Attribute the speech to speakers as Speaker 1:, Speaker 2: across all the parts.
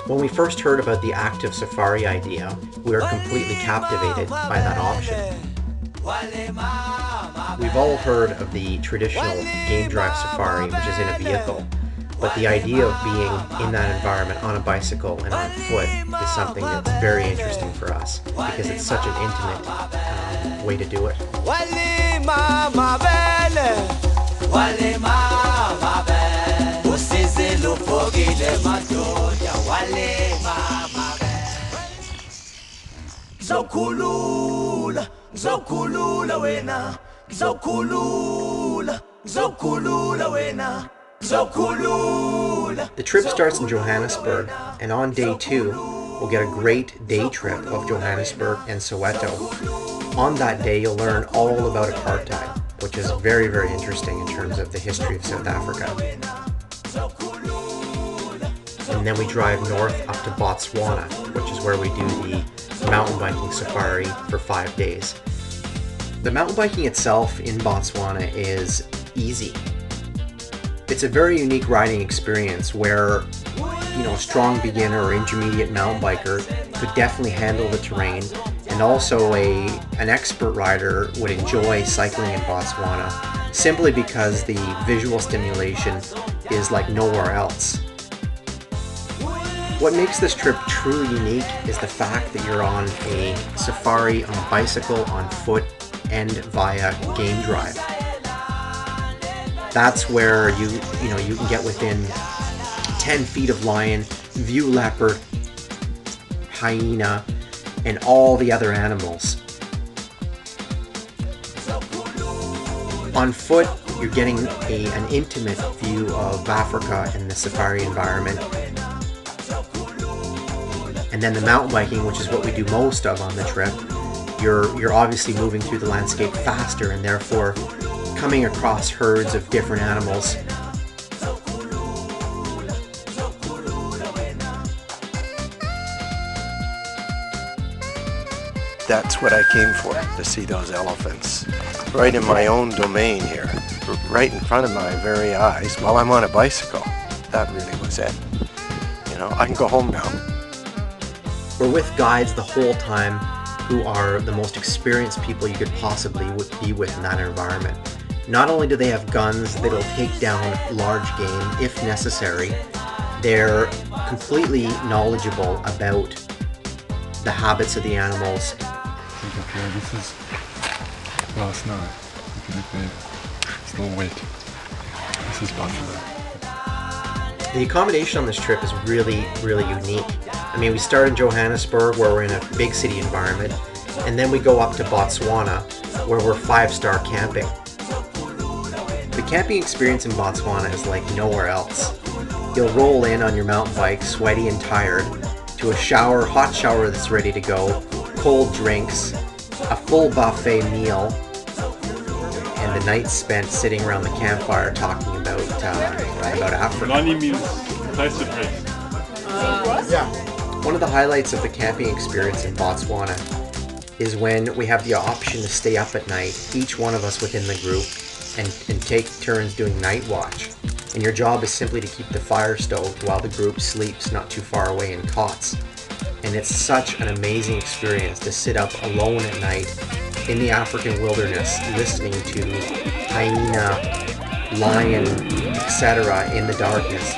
Speaker 1: When we first heard about the active safari idea, we were completely captivated by that option. We've all heard of the traditional game drive safari, which is in a vehicle, but the idea of being in that environment on a bicycle and on foot is something that's very interesting for us because it's such an intimate way to do it. The trip starts in Johannesburg, and on day 2, we'll get a great day trip of Johannesburg and Soweto. On that day, you'll learn all about apartheid, which is very, very interesting in terms of the history of South Africa. And then we drive north up to Botswana, which is where we do the mountain biking safari for 5 days. The mountain biking itself in Botswana is easy. It's a very unique riding experience where, a strong beginner or intermediate mountain biker could definitely handle the terrain, and also an expert rider would enjoy cycling in Botswana simply because the visual stimulation is like nowhere else. What makes this trip truly unique is the fact that you're on a safari on a bicycle, on foot, and via game drive. That's where you can get within 10 feet of lion, view leopard, hyena, and all the other animals. On foot, you're getting an intimate view of Africa in the safari environment. And then the mountain biking, which is what we do most of on the trip, you're obviously moving through the landscape faster and therefore coming across herds of different animals.
Speaker 2: That's what I came for, to see those elephants. Right in my own domain here, right in front of my very eyes, while I'm on a bicycle. That really was it. I can go home now.
Speaker 1: We're with guides the whole time who are the most experienced people you could possibly be with in that environment. Not only do they have guns that'll take down large game if necessary, they're completely knowledgeable about the habits of the animals.
Speaker 3: Okay, this is last night. It's a little wet. This is buffalo.
Speaker 1: The accommodation on this trip is really, really unique. I mean, we start in Johannesburg, where we're in a big city environment, and then we go up to Botswana, where we're 5-star camping. The camping experience in Botswana is like nowhere else. You'll roll in on your mountain bike, sweaty and tired, to a hot shower that's ready to go, cold drinks, a full buffet meal, and the night spent sitting around the campfire talking about Africa. One of the highlights of the camping experience in Botswana is when we have the option to stay up at night, each one of us within the group, and take turns doing night watch. And your job is simply to keep the fire stoked while the group sleeps not too far away in cots. And it's such an amazing experience to sit up alone at night in the African wilderness listening to hyena, lion, etc. in the darkness.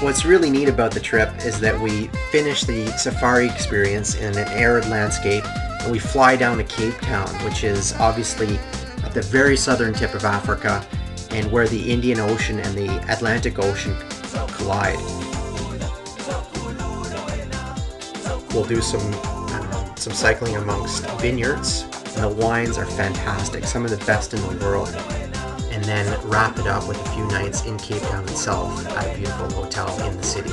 Speaker 1: What's really neat about the trip is that we finish the safari experience in an arid landscape and we fly down to Cape Town, which is obviously at the very southern tip of Africa and where the Indian Ocean and the Atlantic Ocean collide. We'll do some cycling amongst vineyards, and the wines are fantastic, some of the best in the world. And then wrap it up with a few nights in Cape Town itself at a beautiful hotel in the city.